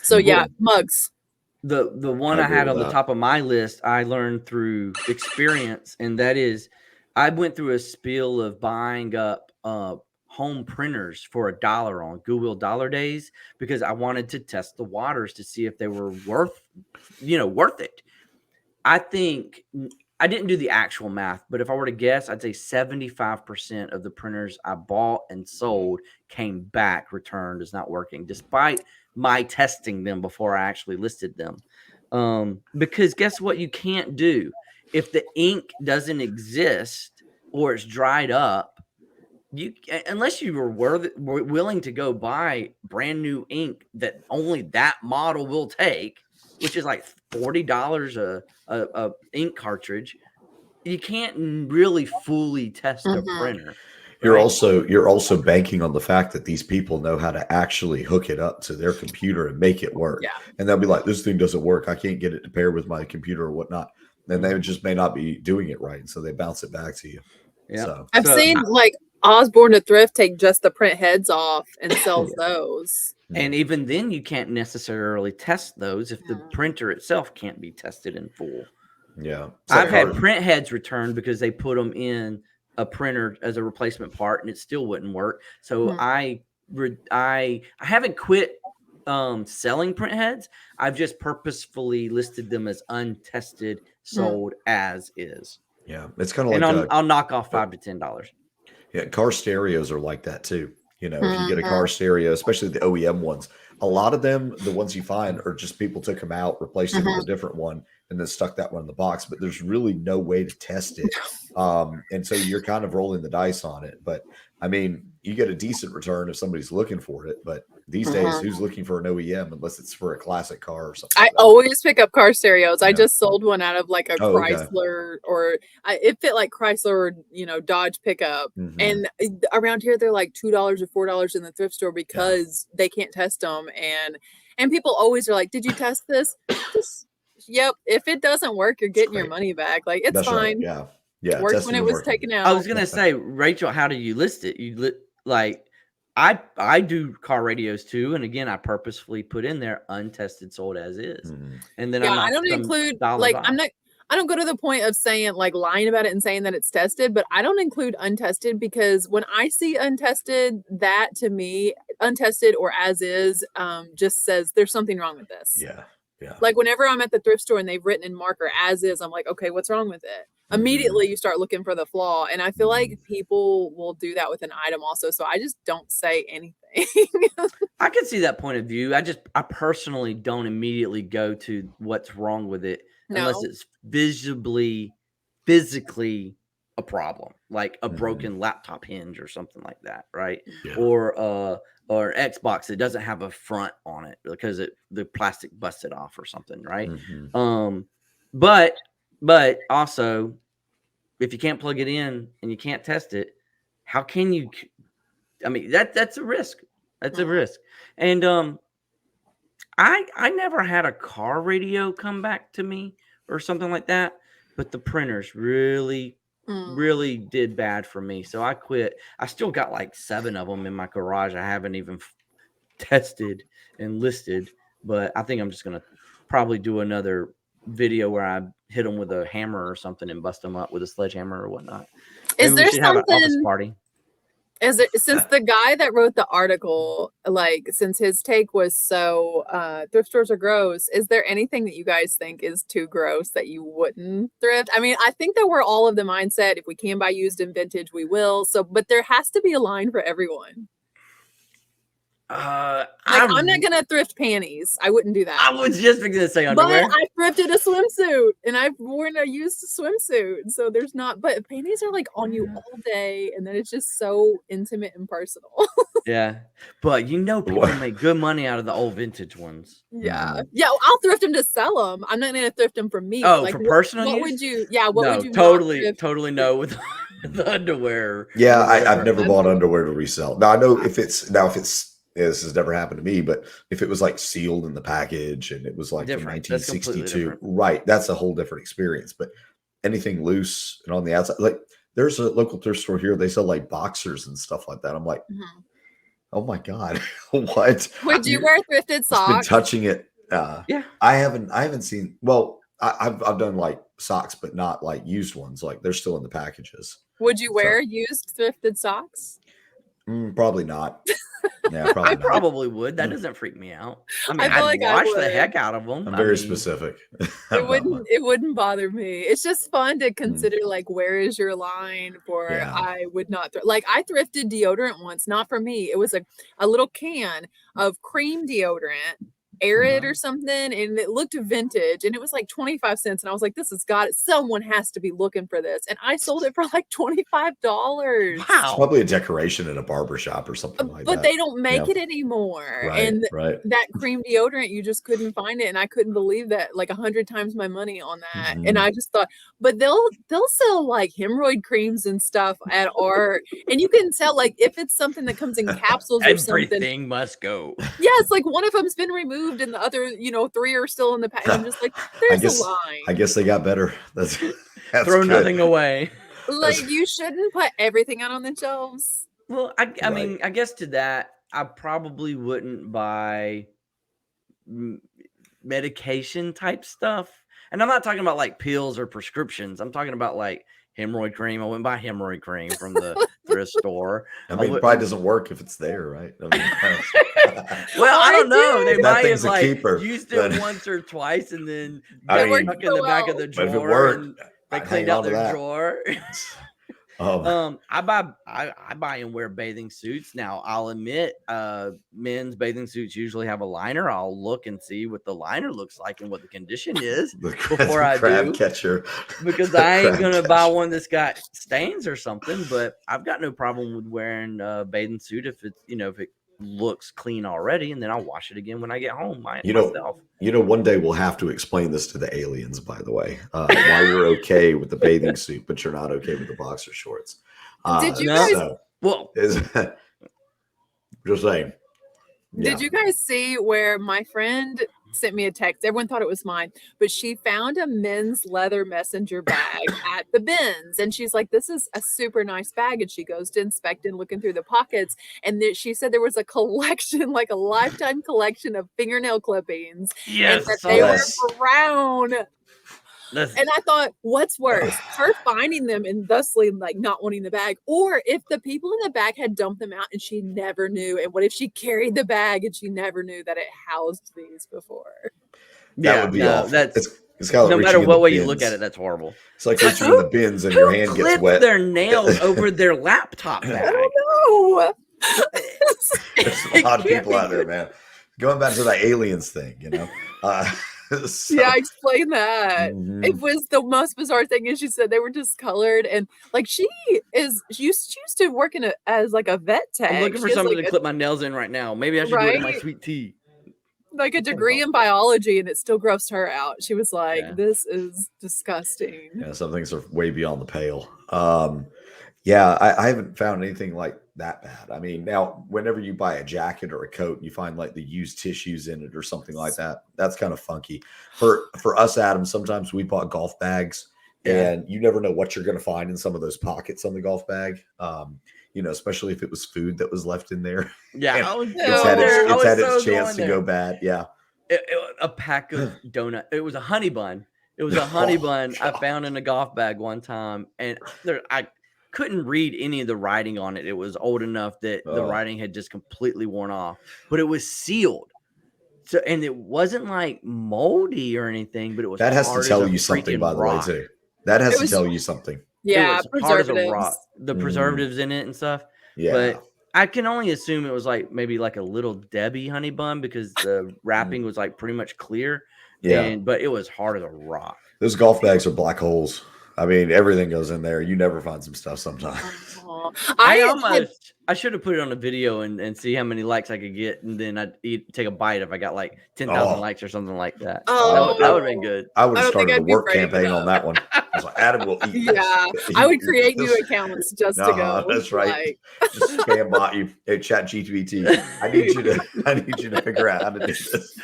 So yeah, mugs. The one I I agree had with on the that. top of my list, I learned through experience, and that is, I went through a spiel of buying up home printers for $1 on Goodwill Dollar Days because I wanted to test the waters to see if they were worth it. I think I didn't do the actual math, but if I were to guess, I'd say 75% of the printers I bought and sold came back returned as not working, despite my testing them before I actually listed them. Because guess what? You can't do if the ink doesn't exist or it's dried up. Unless you were willing to go buy brand new ink that only that model will take, which is like $40 a ink cartridge, you can't really fully test a printer. You're right? also banking on the fact that these people know how to actually hook it up to their computer and make it work. Yeah. And they'll be like, this thing doesn't work. I can't get it to pair with my computer or whatnot. And they just may not be doing it right. And so they bounce it back to you. Yeah. So I've seen like Osborne to Thrift take just the print heads off and sells those. And even then, you can't necessarily test those if the printer itself can't be tested in full. Yeah. I've had print heads returned because they put them in a printer as a replacement part and it still wouldn't work. So I haven't quit selling print heads. I've just purposefully listed them as untested, sold as is. Yeah. It's kind of And like I'll knock off $5 to $10. Yeah, car stereos are like that too. If you get a car stereo, especially the OEM ones, a lot of them, the ones you find, are just people took them out, replaced it with a different one, and then stuck that one in the box, but there's really no way to test it. And so you're kind of rolling the dice on it. But I mean, you get a decent return if somebody's looking for it. But these days, who's looking for an OEM unless it's for a classic car or something? I always pick up car stereos. I just sold one out of like a Okay. Chrysler it fit like Chrysler or, Dodge pickup. And around here, they're like $2 or $4 in the thrift store because they can't test them. And people always are like, did you test this? Yep. If it doesn't work, you're getting your money back. Like, it's fine. Right. Yeah. Worked when it was taken out. I was gonna say, Rachel, how do you list it? I do car radios too, and again, I purposefully put in there untested, sold as is, and then I don't include I don't go to the point of saying like lying about it and saying that it's tested, but I don't include untested because when I see untested, that to me, untested or as is, just says there's something wrong with this. Yeah. Like whenever I'm at the thrift store and they've written in marker as is, I'm like, okay, what's wrong with it? Immediately you start looking for the flaw. And I feel like people will do that with an item also. So I just don't say anything. I can see that point of view. I personally don't immediately go to what's wrong with it unless it's physically a problem, like a broken laptop hinge or something like that, right? Yeah. Or an Xbox that doesn't have a front on it because the plastic busted off or something, right? But also, if you can't plug it in and you can't test it, how can you? I mean, that's a risk. That's a risk. And I never had a car radio come back to me or something like that, but the printers really did bad for me. So I quit. I still got like 7 of them in my garage. I haven't even tested and listed, but I think I'm just going to probably do another video where I hit them with a hammer or something and bust them up with a sledgehammer or whatnot. Is there have an office party? Since the guy that wrote the article, like since his take was so thrift stores are gross, is there anything that you guys think is too gross that you wouldn't thrift? I mean, I think that we're all of the mindset if we can buy used and vintage, we will. So, but there has to be a line for everyone. I'm not gonna thrift panties. I wouldn't do that. I was just going to say underwear. But I thrifted a swimsuit and I've worn a used swimsuit. So there's not, but panties are like on you all day. And then it's just so intimate and personal. Yeah. But people make good money out of the old vintage ones. Yeah. Yeah. I'll thrift them to sell them. I'm not going to thrift them for me. Oh, like, for personal what use? would you, would you totally no with the underwear. Yeah. I've never bought underwear to resell. Now I know if it's this has never happened to me, but if it was like sealed in the package and it was like from 1962, right, that's a whole different experience. But anything loose and on the outside, like there's a local thrift store here, they sell like boxers and stuff like that. I'm like, oh my God, what? Would you wear thrifted socks? Been touching it. Yeah, I haven't seen. Well, I've done like socks, but not like used ones. Like they're still in the packages. Would you wear used thrifted socks? Probably not. Yeah, I probably would. That doesn't freak me out. I mean, I'd wash the heck out of them. I'm very specific. It wouldn't bother me. It's just fun to consider like where is your line for I would not like I thrifted deodorant once, not for me. It was a little can of cream deodorant, Arid or something, and it looked vintage and it was like 25 cents and I was like, this has got it, someone has to be looking for this, and I sold it for like $25. Wow, it's probably a decoration in a barbershop or something like that, but they don't make it anymore. And that cream deodorant, you just couldn't find it, and I couldn't believe that, like 100 times my money on that. And I just thought, but they'll sell like hemorrhoid creams and stuff at our, and you can tell like if it's something that comes in capsules or something, everything must go. Yeah, it's like one of them's been removed and the other 3 are still in the pack. I'm just like, there's a line. I guess they got better. That's throw good. Nothing away. Like you shouldn't put everything out on the shelves. Well, I mean, I guess to that, I probably wouldn't buy medication type stuff. And I'm not talking about like pills or prescriptions. I'm talking about like hemorrhoid cream. I wouldn't buy hemorrhoid cream from the thrift store. I mean, it probably doesn't work if it's there, right? I mean, well, I don't know. They might have like used it once or twice and then got stuck in the back of the drawer. But if it worked, they cleaned out their drawer. I buy and wear bathing suits. Now I'll admit, men's bathing suits usually have a liner. I'll look and see what the liner looks like and what the condition is before I crab do. catcher. Because I ain't gonna buy one that's got stains or something. But I've got no problem with wearing a bathing suit if it's if it looks clean already, and then I'll wash it again when I get home myself. One day we'll have to explain this to the aliens, by the way, why you're okay with the bathing suit, but you're not okay with the boxer shorts. Did you guys? Just saying. Yeah. Did you guys see where my friend sent me a text? Everyone thought it was mine, but she found a men's leather messenger bag at the bins. And she's like, this is a super nice bag. And she goes to inspect and looking through the pockets. And she said there was a collection, like a lifetime collection of fingernail clippings. Yes. And that they were brown. And I thought, what's worse, her finding them and thusly like not wanting the bag, or if the people in the bag had dumped them out and she never knew? And what if she carried the bag and she never knew that it housed these before? That would be awful. It's kind of no like matter what way bins. you look at it, that's horrible. It's like reaching in the bins and your hand gets wet. Their nails over their laptop bag. I don't know. There's a lot of people out there, man. Going back to the aliens thing, So, yeah, explain that. It was the most bizarre thing, and she said they were discolored, and like she used to work as like a vet tech. I'm looking for something to clip my nails in right now. Maybe I should do it in my sweet tea. Like a degree in biology, and it still grossed her out. She was like, "This is disgusting." Yeah, some things are way beyond the pale. I haven't found anything like that bad. I mean, now whenever you buy a jacket or a coat and you find like the used tissues in it or something like that, that's kind of funky. For us, Adam, sometimes we bought golf bags and you never know what you're going to find in some of those pockets on the golf bag. Especially if it was food that was left in there. Yeah, it's had its chance to go bad. Yeah, a pack of donut. It was a honey bun. It was a honey bun I found in a golf bag one time, and I couldn't read any of the writing on it. It was old enough that the writing had just completely worn off, but it was sealed. So, and it wasn't like moldy or anything, but it was. That has to tell you something, by the way, too. That has to tell you something. Yeah, it was hard as a rock. The preservatives in it and stuff. Yeah, but I can only assume it was like maybe like a Little Debbie honey bun because the wrapping was like pretty much clear. Yeah, but it was hard as a rock. Those golf bags are black holes. I mean, everything goes in there. You never find some stuff sometimes. I should have put it on a video and see how many likes I could get, and then I'd take a bite if I got like 10,000 likes or something like that. That would have been good. I would have started a work campaign on that one. I was like, Adam will eat this. I would create new accounts just to go. That's right. Just spam bot you. Hey, Chat GPT. I need you to figure out how to do this.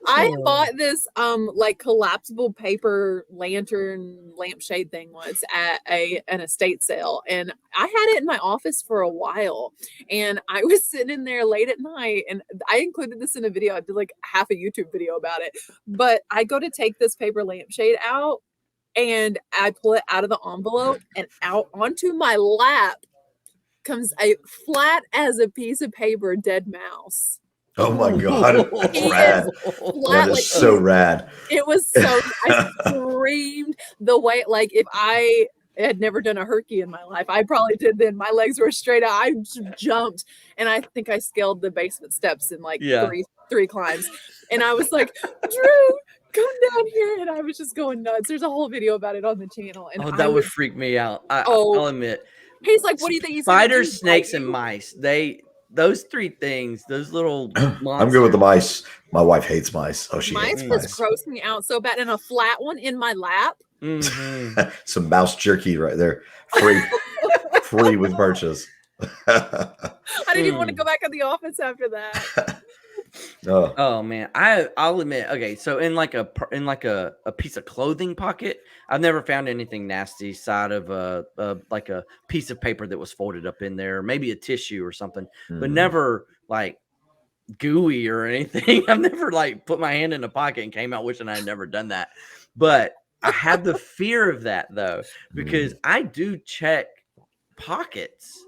I bought this like collapsible paper lantern lampshade thing once at an estate sale, and I had it in my office for a while, and I was sitting in there late at night, and I included this in a video. I did like half a YouTube video about it, but I go to take this paper lampshade out, and I pull it out of the envelope, and out onto my lap comes a flat as a piece of paper dead mouse. Oh my God. That's rad. That is so rad. It was so, I screamed the way, like if I had never done a herky in my life, I probably did then. My legs were straight out. I jumped, and I think I scaled the basement steps in like three climbs. And I was like, Drew, come down here. And I was just going nuts. There's a whole video about it on the channel. And that would freak me out. I'll admit. He's like, what do you think? Spiders, snakes, and mice. Those three things, those little monsters. I'm good with the mice. My wife hates mice. Oh, mice was grossing me out so bad. And a flat one in my lap. Mm-hmm. Some mouse jerky right there. Free with purchase. I didn't even want to go back in the office after that. Oh man, I'll admit. Okay, so in like a piece of clothing pocket, I've never found anything nasty side of like a piece of paper that was folded up in there, maybe a tissue or something, but never like gooey or anything. I've never like put my hand in a pocket and came out wishing I had never done that. But I have the fear of that though, because I do check pockets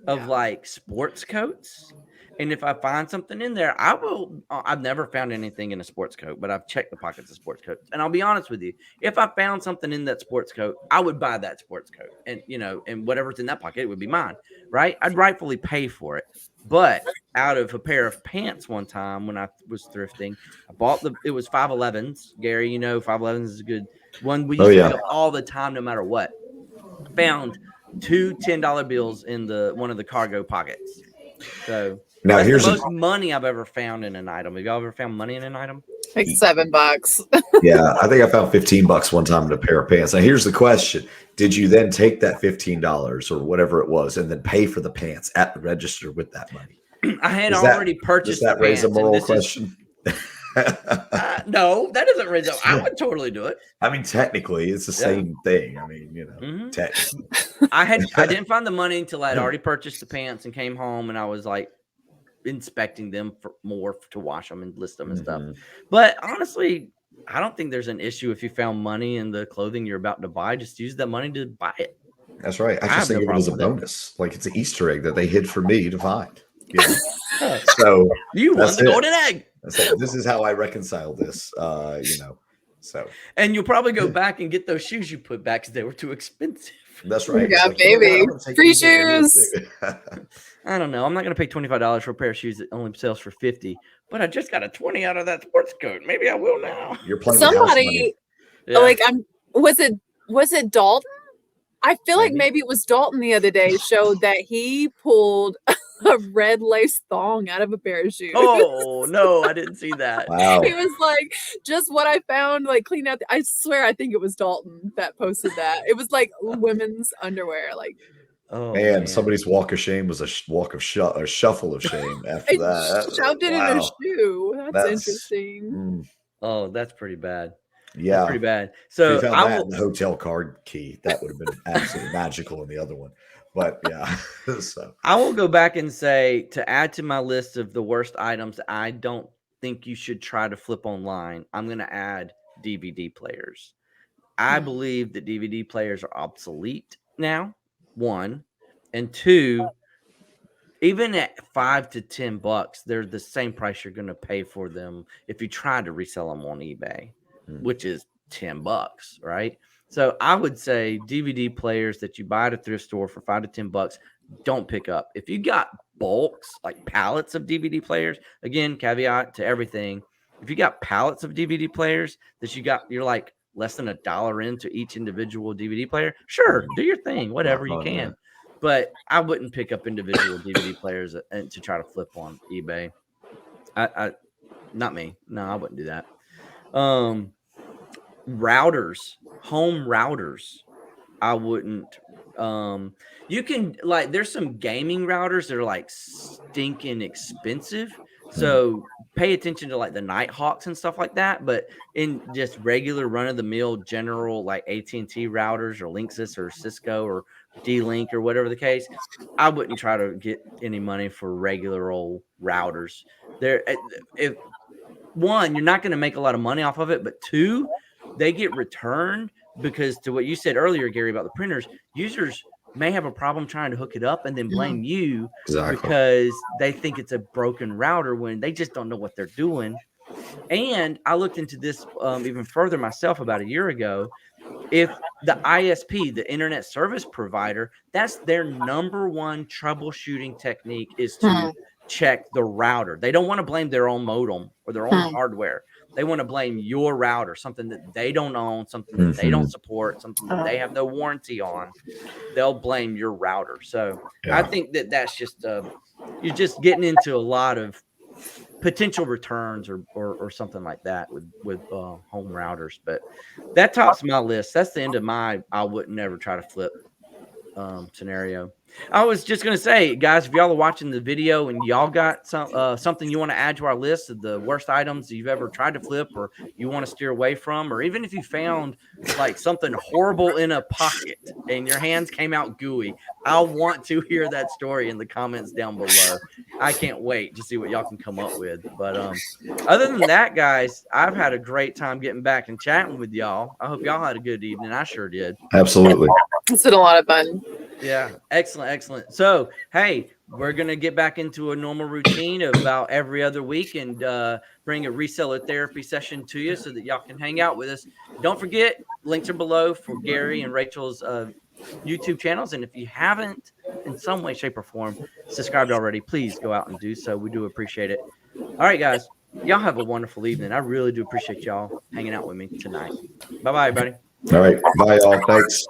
of like sports coats. And if I find something in there, I will. I've never found anything in a sports coat, but I've checked the pockets of sports coats. And I'll be honest with you, if I found something in that sports coat, I would buy that sports coat, and and whatever's in that pocket, it would be mine, right? I'd rightfully pay for it. But out of a pair of pants one time when I was thrifting, I bought it was 511s. Gary, 511s is a good one. We used to pick up all the time, no matter what. Found two $10 bills in one of the cargo pockets. So now that's here's the most money I've ever found in an item. Have y'all ever found money in an item? Like $7. Yeah, I think I found $15 one time in a pair of pants. Now here's the question: did you then take that $15 or whatever it was and then pay for the pants at the register with that money? I had already purchased. Does that raise a moral question? No, that doesn't raise up. I would totally do it. I mean, technically, it's the same thing. I mean, technically. I didn't find the money until I had already purchased the pants and came home, and I was like inspecting them for more to wash them and list them and stuff. But honestly, I don't think there's an issue if you found money in the clothing you're about to buy. Just use that money to buy it. That's right. I just think of it as a bonus. Like it's an Easter egg that they hid for me to find. So you won the golden egg. So this is how I reconcile this. So and you'll probably go back and get those shoes you put back because they were too expensive. That's right. Yeah, baby. Free shoes. I don't know. I'm not going to pay $25 for a pair of shoes that only sells for $50, but I just got a 20 out of that sports coat. Maybe I will now. You're playing somebody like was it Dalton? I feel like maybe it was Dalton the other day showed that he pulled a red lace thong out of a pair of shoes. Oh no, I didn't see that. Wow. He was like, just what I found, like clean out. I swear, I think it was Dalton that posted that. It was like women's underwear. Like, oh man, somebody's walk of shame was a shuffle of shame after that. Shoved it in a shoe. That's interesting. Oh, that's pretty bad. Yeah, that's pretty bad. So I found the hotel card key. That would have been absolutely magical in the other one. But yeah, so I will go back and say, to add to my list of the worst items I don't think you should try to flip online, I'm going to add DVD players. I believe that DVD players are obsolete now, one, and two, even at $5 to $10, they're the same price you're going to pay for them if you try to resell them on eBay, which is $10, right? So I would say DVD players that you buy at a thrift store for $5 to $10, don't pick up. If you got bulks, like pallets of DVD players, again, caveat to everything. If you got pallets of DVD players that you're like less than $1 into each individual DVD player, sure, do your thing, whatever you can. But I wouldn't pick up individual DVD players and to try to flip on eBay. I not me. No, I wouldn't do that. Routers, home routers, I wouldn't. You can there's some gaming routers that are like stinking expensive, so pay attention to like the Nighthawks and stuff like that. But in just regular run-of-the-mill general like AT&T routers or Linksys or Cisco or D-Link or whatever the case, I wouldn't try to get any money for regular old routers. If one, you're not going to make a lot of money off of it, but two, they get returned because, to what you said earlier, Gary, about the printers, users may have a problem trying to hook it up and then blame you because they think it's a broken router when they just don't know what they're doing. And I looked into this even further myself about a year ago. If the ISP, the internet service provider, that's their number one troubleshooting technique is to check the router. They don't want to blame their own modem or their own hardware. They want to blame your router, something that they don't own, something that they don't support, something that they have no warranty on. They'll blame your router. So I think that's just you're just getting into a lot of potential returns or something like that with home routers. But that tops my list. That's the end of my I would never try to flip scenario. I was just going to say, guys, if y'all are watching the video and y'all got something you want to add to our list of the worst items you've ever tried to flip or you want to steer away from, or even if you found like something horrible in a pocket and your hands came out gooey, I want to hear that story in the comments down below. I can't wait to see what y'all can come up with. But other than that, guys, I've had a great time getting back and chatting with y'all. I hope y'all had a good evening. I sure did. Absolutely. It's been a lot of fun. Yeah, excellent. So, hey, we're gonna get back into a normal routine about every other week and bring a reseller therapy session to you so that y'all can hang out with us. Don't forget, links are below for Gary and Rachel's YouTube channels, and if you haven't, in some way, shape, or form, subscribed already, please go out and do so. We do appreciate it. All right, guys, y'all have a wonderful evening. I really do appreciate y'all hanging out with me tonight. Bye, everybody. All right. Bye, y'all. Thanks.